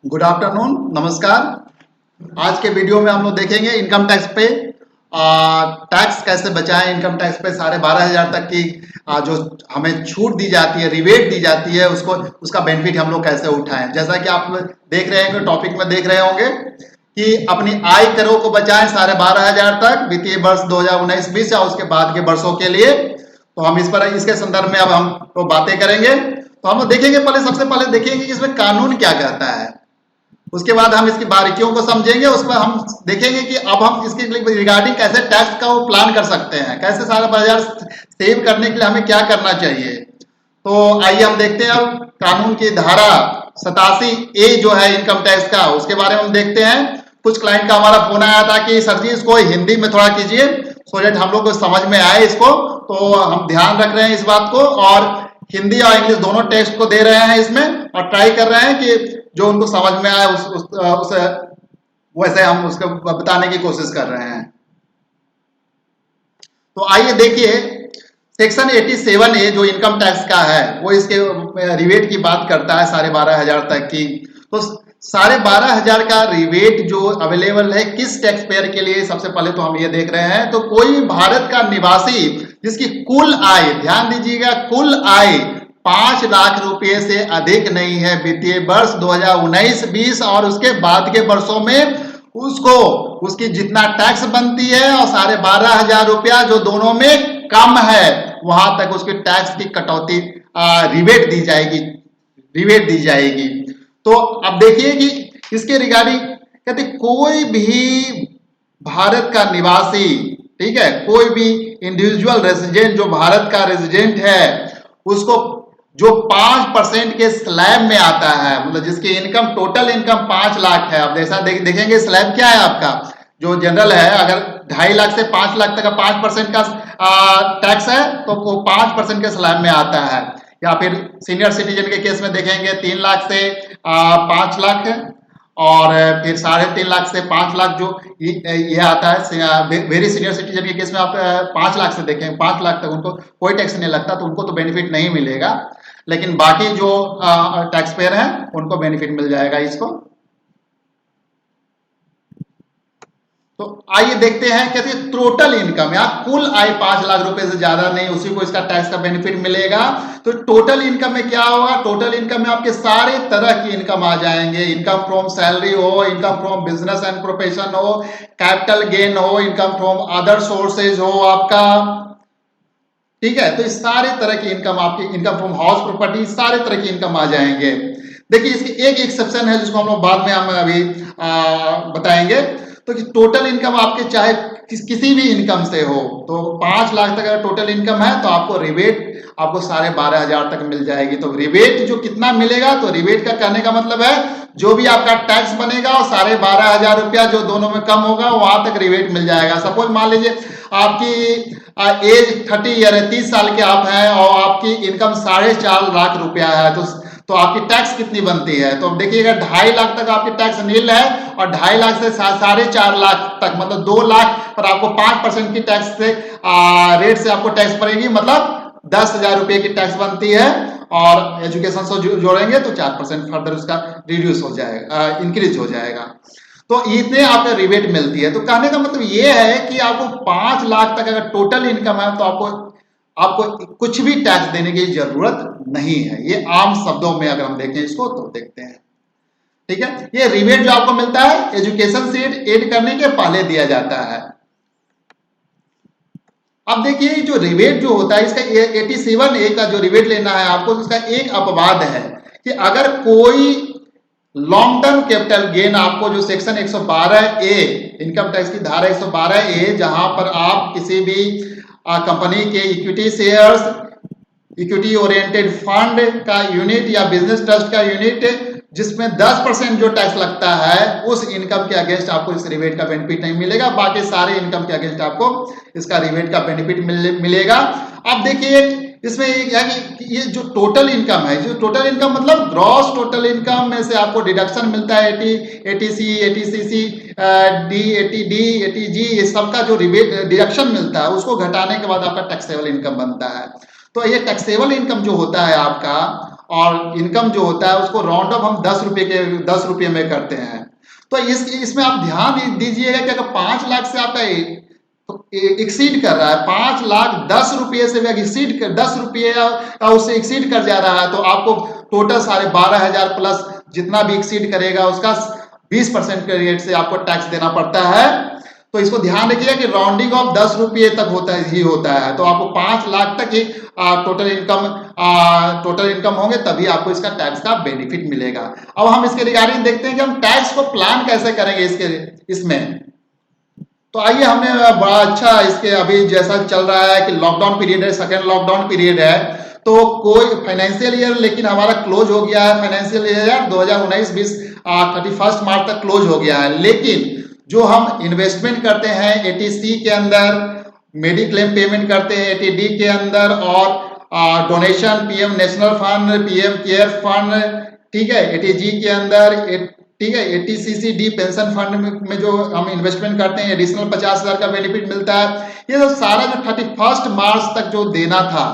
Good afternoon, नमस्कार। आज के वीडियो में हम लोग देखेंगे इनकम टैक्स पे टैक्स कैसे बचाएं। इनकम टैक्स पे 12,500 तक की जो हमें छूट दी जाती है, रिबेट दी जाती है, उसका बेनिफिट हम लोग कैसे उठाएं। जैसा कि आप देख रहे हैं, टॉपिक में देख रहे होंगे कि अपनी आय करों को बचाएं 12,500 तक वित्तीय वर्ष 2019-20 या उसके बाद के वर्षों के लिए। तो हम इसके संदर्भ में अब हम तो बातें करेंगे। तो हम लोग देखेंगे, सबसे पहले देखेंगे कि इसमें कानून क्या कहता है, उसके बाद हम इसकी बारीकियों को समझेंगे। उस पर हम देखेंगे कि अब हम इसके रिगार्डिंग कैसे टैक्स का वो प्लान कर सकते हैं, कैसे 12,500 सेव करने के लिए हमें क्या करना चाहिए। तो आइए हम देखते हैं अब कानून की धारा 87A जो है इनकम टैक्स का, उसके बारे में हम देखते हैं। कुछ क्लाइंट का हमारा फोन आया था कि सर जी इसको हिंदी में थोड़ा कीजिए सो दैट हम लोग को समझ में आए इसको। तो हम ध्यान रख रहे हैं इस बात को और हिंदी और इंग्लिश दोनों टेक्स्ट को दे रहे हैं इसमें और ट्राई कर रहे हैं कि जो उनको समझ में आए उसे वैसे हम उसको बताने की कोशिश कर रहे हैं। तो आइए देखिए, सेक्शन 87A जो इनकम टैक्स का है वो इसके रिबेट की बात करता है 12,500 तक की। तो 12,500 का रिबेट जो अवेलेबल है किस टैक्स पेयर के लिए, सबसे पहले तो हम ये देख रहे हैं। तो कोई भारत का निवासी जिसकी कुल आय, ध्यान दीजिएगा, कुल आय 5 लाख रुपए से अधिक नहीं है वित्तीय वर्ष 2019-20 और उसके बाद के वर्षों में उसको उसकी जितना टैक्स बनती है और 12,500 रुपया जो दोनों में कम है वहां तक उसकी टैक्स की कटौती रिबेट दी जाएगी। तो अब देखिए कि इसके रिगार्डिंग कहते कोई भी भारत का निवासी, ठीक है, कोई भी इंडिविजुअल रेजिडेंट जो भारत का रेजिडेंट है उसको जो 5% के स्लैब में आता है, मतलब जिसकी इनकम टोटल इनकम 5 लाख है। अब जैसा देखेंगे स्लैब क्या है आपका, जो जनरल है, अगर 2.5 लाख से 5 लाख तक का 5% का टैक्स है तो वो 5% के स्लैब में आता है। या फिर सीनियर सिटीजन के केस में देखेंगे 3 लाख से 5 लाख है और फिर 3.5 लाख से 5 लाख जो ये आता है। वेरी सीनियर सिटीजन के केस में आप 5 लाख से देखें, 5 लाख तक उनको कोई टैक्स नहीं लगता, तो उनको तो बेनिफिट नहीं मिलेगा, लेकिन बाकी जो टैक्स पेयर हैं उनको बेनिफिट मिल जाएगा इसको। तो आइए देखते हैं, कहते हैं टोटल इनकम या कुल आय 5 लाख रुपए से ज्यादा नहीं, उसी को इसका टैक्स का बेनिफिट मिलेगा। तो टोटल इनकम में क्या होगा, टोटल इनकम में आपके सारे तरह की इनकम आ जाएंगे। इनकम फ्रॉम सैलरी हो, income from business and profession हो, कैपिटल गेन हो, इनकम फ्रॉम अदर सोर्सेज हो आपका, ठीक है। तो इस सारे तरह की इनकम, आपकी इनकम फ्रॉम हाउस प्रॉपर्टी, सारे तरह की इनकम आ जाएंगे। देखिए इसकी एक एक्सेप्शन है जिसको हम लोग बाद में हम अभी बताएंगे। तो टोटल इनकम आपके चाहे किसी भी इनकम से हो, तो 5 लाख तक अगर टोटल इनकम है तो आपको रिबेट आपको 12,500 तक मिल जाएगी। तो रिबेट जो कितना मिलेगा, तो रिबेट का कहने का मतलब है जो भी आपका टैक्स बनेगा और 12,500 रुपया जो दोनों में कम होगा वहां तक रिबेट मिल जाएगा। सपोज मान लीजिए आपकी एज 30 ईयर है, 30 साल के आप हैं और आपकी इनकम 4.5 लाख रुपया है, तो आपकी टैक्स कितनी बनती है। तो देखिएगा 2.5 लाख तक आपकी टैक्स नील है और 2.5 लाख से 4.5 लाख तक, मतलब 2 लाख पर आपको 5% की टैक्स से रेट से आपको टैक्स पड़ेगी, मतलब 10,000 रुपए की टैक्स बनती है। और एजुकेशन से जोड़ेंगे तो 4% फर्दर उसका रिड्यूस हो जाएगा, इंक्रीज हो जाएगा। तो इतने आपको रिबेट मिलती है। तो कहने का मतलब ये है कि आपको 5 लाख तक अगर टोटल इनकम है तो आपको कुछ भी टैक्स देने की जरूरत नहीं है। ये आम शब्दों में अगर हम देखें इसको तो देखते हैं, ठीक है। ये रिबेट जो आपको मिलता है एजुकेशन से एड करने के पहले दिया जाता है। अब देखिए जो रिबेट जो होता है इसका 87A का जो रिबेट लेना है आपको, तो इसका एक अपवाद है कि अगर कोई लॉन्ग टर्म कैपिटल गेन आपको जो सेक्शन 112A इनकम टैक्स की धारा 112A, जहां पर आप किसी भी कंपनी के equity shares, equity oriented fund का यूनिट या बिजनेस ट्रस्ट का यूनिट जिसमें 10% जो टैक्स लगता है उस इनकम के अगेंस्ट आपको इस रिबेट का बेनिफिट नहीं मिलेगा। बाकी सारे इनकम के अगेंस्ट आपको इसका रिबेट का बेनिफिट मिलेगा। अब देखिए इसमें ये जो टोटल इनकम है, जो टोटल इनकम मतलब ग्रॉस टोटल इनकम में से आपको डिडक्शन मिलता है 80C, 80CC, D 80D, 80G, ये सबका जो रिबेट डिडक्शन मिलता है उसको घटाने के बाद आपका टैक्सेबल इनकम बनता है। तो ये टैक्सेबल इनकम जो होता है आपका और इनकम जो होता है उसको राउंड ऑफ हम 10 रुपये में करते हैं। तो इसमें आप ध्यान दीजिएगा कि अगर 5 लाख से आपका एक्सीड कर रहा है, 5 लाख 10 रुपये से एक्सीड कर 10 रुपये का उससे एक्सीड कर जा रहा है, तो आपको टोटल 12,500 प्लस जितना भी एक्सीड करेगा उसका 20% के रेट से आपको टैक्स देना पड़ता है। तो इसको ध्यान रखिएगा कि राउंडिंग ऑफ 10 रुपये तक होता है। तो आपको 5 लाख तक ही टोटल इनकम होंगे तभी आपको इसका टैक्स का बेनिफिट मिलेगा। अब हम इसके रिगार्डिंग देखते हैं कि हम टैक्स को प्लान कैसे करेंगे इसमें। तो आइए, हमने बड़ा अच्छा इसके अभी जैसा चल रहा है कि लॉकडाउन पीरियड है, सेकेंड लॉकडाउन पीरियड है, तो कोई फाइनेंशियल ईयर लेकिन हमारा क्लोज हो गया है, फाइनेंशियल ईयर 2019-20 31 मार्च तक क्लोज हो गया है। लेकिन जो हम इन्वेस्टमेंट करते हैं एटीसी के अंदर, मेडिक्लेम पेमेंट करते हैं एटीडी के अंदर, और donation PM national fund, PM care fund, ठीक है, एटीजी के अंदर, ठीक है, एटीसीसीडी पेंशन फंड में जो हम इन्वेस्टमेंट करते हैं एडिशनल 50,000 का बेनिफिट मिलता है। ये तो सारा जो 31 मार्च तक जो देना था,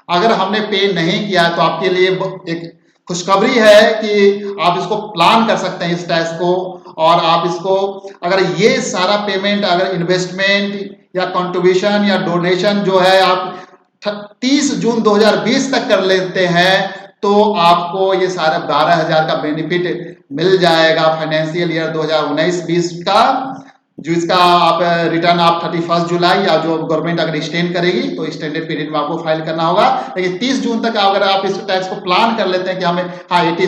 अगर हमने पे नहीं किया तो आपके लिए एक खुशखबरी है कि आप इसको प्लान कर सकते हैं इस टैक्स को। और आप इसको अगर ये सारा पेमेंट अगर इन्वेस्टमेंट या कंट्रीब्यूशन या डोनेशन जो है आप 30 जून 2020 तक कर लेते हैं तो आपको ये सारा 12,000 का बेनिफिट मिल जाएगा फाइनेंशियल ईयर 2019-20 का। जो इसका आप रिटर्न आप 31 जुलाई या जो गवर्नमेंट अगर एक्सटेंड करेगी तो एक्सटेंडेड पीरियड में आपको फाइल करना होगा। लेकिन 30 जून तक अगर आप इस टैक्स को प्लान कर लेते हैं कि हमें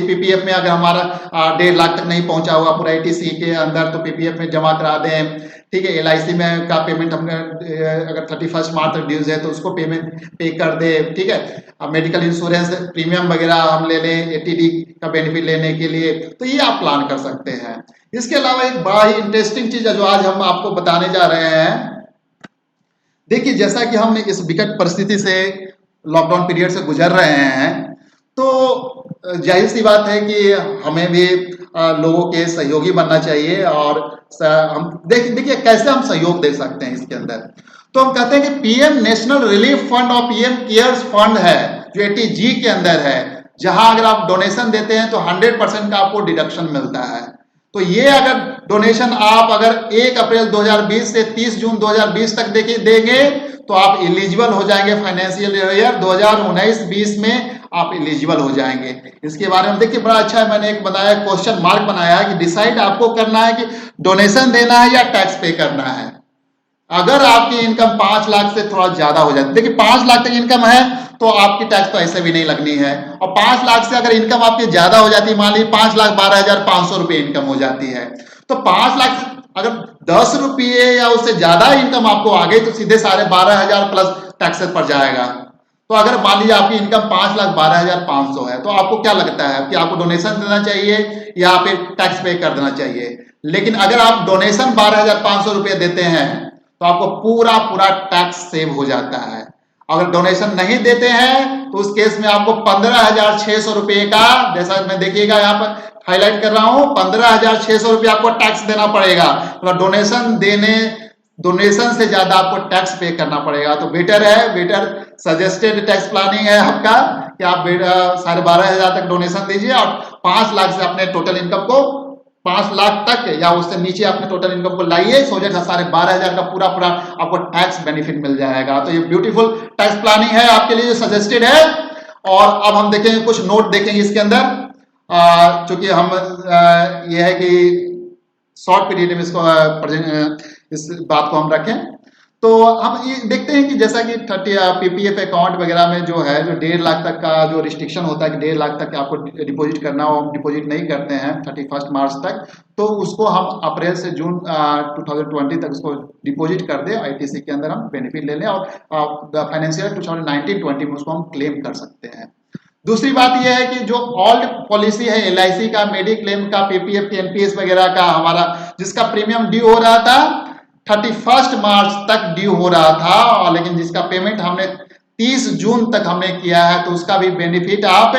पीपीएफ में अगर हमारा 1.5 लाख तक नहीं पहुंचा हुआ पूरा एटीसी के अंदर तो पीपीएफ में जमा करा दें, ठीक है, एलआईसी में का पेमेंट हमने अगर 31 मार्च तक ड्यूज है तो उसको पेमेंट पे कर दे, ठीक है, मेडिकल इंश्योरेंस प्रीमियम वगैरह हम ले लें एटीडी का बेनिफिट लेने के लिए, तो ये आप प्लान कर सकते हैं। इसके अलावा एक बड़ा ही इंटरेस्टिंग चीज है जो आज हम आपको बताने जा रहे हैं। देखिए, जैसा कि हम इस विकट परिस्थिति से लॉकडाउन पीरियड से गुजर रहे हैं, तो जाहिर सी बात है कि हमें भी लोगों के सहयोगी बनना चाहिए। और हम देखिए कैसे हम सहयोग दे सकते हैं इसके अंदर। तो हम कहते हैं कि पीएम नेशनल रिलीफ फंड और पीएम केयर्स फंड है जो एटीजी के अंदर है, जहां अगर आप डोनेशन देते हैं तो 100% का आपको डिडक्शन मिलता है। तो ये अगर डोनेशन आप अगर 1 अप्रैल 2020 से 30 जून 2020 तक देंगे तो आप एलिजिबल हो जाएंगे फाइनेंशियल ईयर 2019-20 में आप एलिजिबल हो जाएंगे। इसके बारे में देखिए बड़ा अच्छा है, मैंने एक बनाया क्वेश्चन मार्क बनाया है कि डिसाइड आपको करना है कि डोनेशन देना है या टैक्स पे करना है। अगर आपकी इनकम 5 लाख से थोड़ा ज्यादा हो जाती, देखिए 5 लाख तक इनकम है तो आपकी टैक्स तो ऐसे भी नहीं लगनी है। और 5 लाख से अगर इनकम आपकी ज्यादा हो जाती है, मान लीजिए 5,12,500 रुपये इनकम हो जाती है, तो 5 लाख से अगर 10 रुपये या उससे ज्यादा इनकम आपको आ गई तो सीधे 12,500 प्लस टैक्सेस पर जाएगा। तो अगर मान लीजिए आपकी इनकम 5,12,500 है तो आपको क्या लगता है कि आपको डोनेशन देना चाहिए या फिर टैक्स पे कर देना चाहिए? लेकिन अगर आप डोनेशन 12,500 रुपये देते हैं तो आपको पूरा टैक्स सेव हो जाता है। अगर डोनेशन नहीं देते हैं तो उस केस में आपको 15,600 रुपये का, जैसा मैं देखिएगा यहाँ पर हाईलाइट कर रहा हूं, 15,600 रुपये आपको टैक्स देना पड़ेगा। मतलब डोनेशन से ज्यादा आपको टैक्स पे करना पड़ेगा। तो बेटर सजेस्टेड टैक्स प्लानिंग है आपका कि आप 12,500 तक डोनेशन दीजिए और 5 लाख से अपने टोटल इनकम को 5 लाख तक या उससे नीचे अपने टोटल इनकम को लाइए, सो दैट 12,500 का पूरा आपको टैक्स बेनिफिट मिल जाएगा। तो ये ब्यूटीफुल टैक्स प्लानिंग है आपके लिए जो सजेस्टेड है। और अब हम देखेंगे कुछ नोट देखेंगे इसके अंदर, चूंकि हम ये है कि शॉर्ट पीरियड में इस बात को हम रखें। तो हम ये देखते हैं कि जैसा कि 30 पीपीएफ अकाउंट वगैरह में जो है जो 1.5 लाख तक का जो रिस्ट्रिक्शन होता है कि 1.5 लाख तक आपको डिपॉजिट करना हो, हम डिपॉजिट नहीं करते हैं 31 मार्च तक, तो उसको हम अप्रैल से जून 2020 तक उसको डिपॉजिट कर दें, आईटीसी के अंदर हम बेनिफिट ले लें और फाइनेंशियल 2019-20 में उसको हम क्लेम कर सकते हैं। दूसरी बात यह है कि जो ओल्ड पॉलिसी है एलआईसी का, मेडिक्लेम का, पीपीएफ, एनपीएस वगैरह का हमारा जिसका प्रीमियम ड्यू हो रहा था 31 मार्च तक ड्यू हो रहा था, लेकिन जिसका पेमेंट हमने 30 जून तक हमने किया है तो उसका भी बेनिफिट आप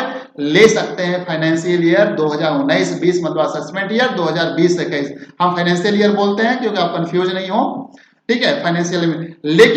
ले सकते हैं फाइनेंशियल ईयर 2019-20, मतलब असेसमेंट ईयर 2020 से 21। हम फाइनेंशियल ईयर बोलते हैं क्योंकि आप कंफ्यूज नहीं हो, ठीक है, फाइनेंशियल। लेकिन